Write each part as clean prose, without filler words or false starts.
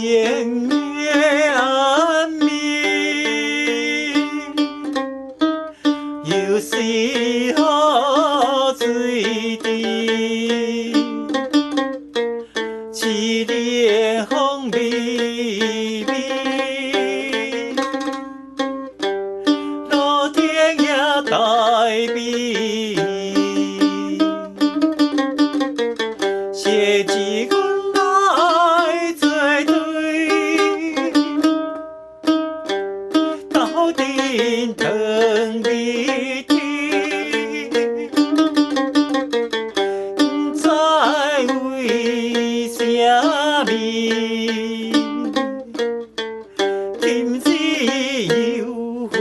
情的暗暝，又是雨水滴，凄凉风微微，路灯也带美，写一阮来作对，斗阵长日天，不知为啥物，今日又分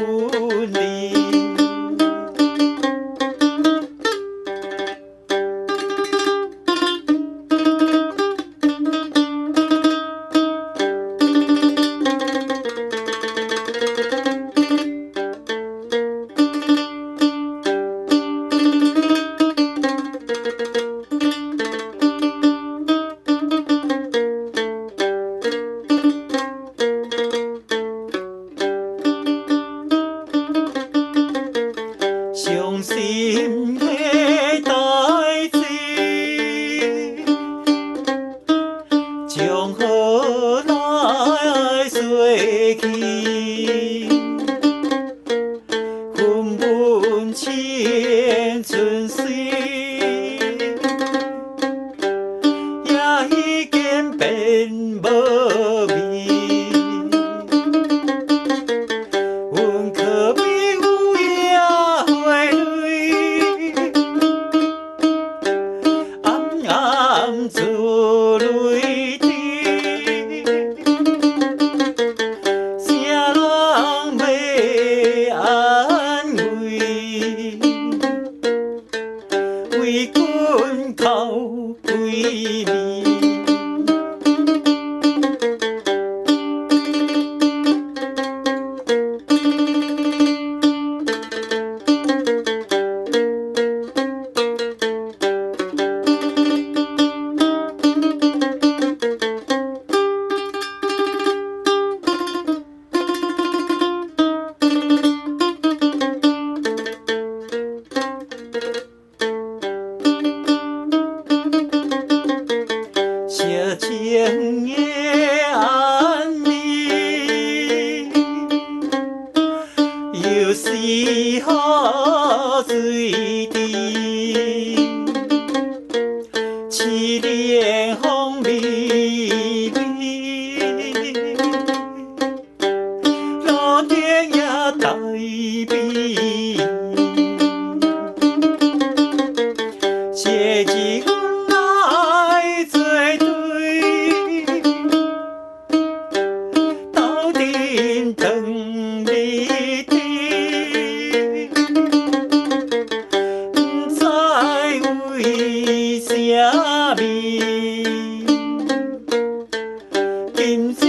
离。伤心的代志，从何来说起？分分青春水，也已经变无味。阮可比有夜花蕊，暗暗珠泪滴，啥人要安慰？为阮哭几暝。小情的暗暝，又是雨水滴，凄凉风微微，路灯也带美，写一阮来作对，斗阵长日天，不知为啥物，今日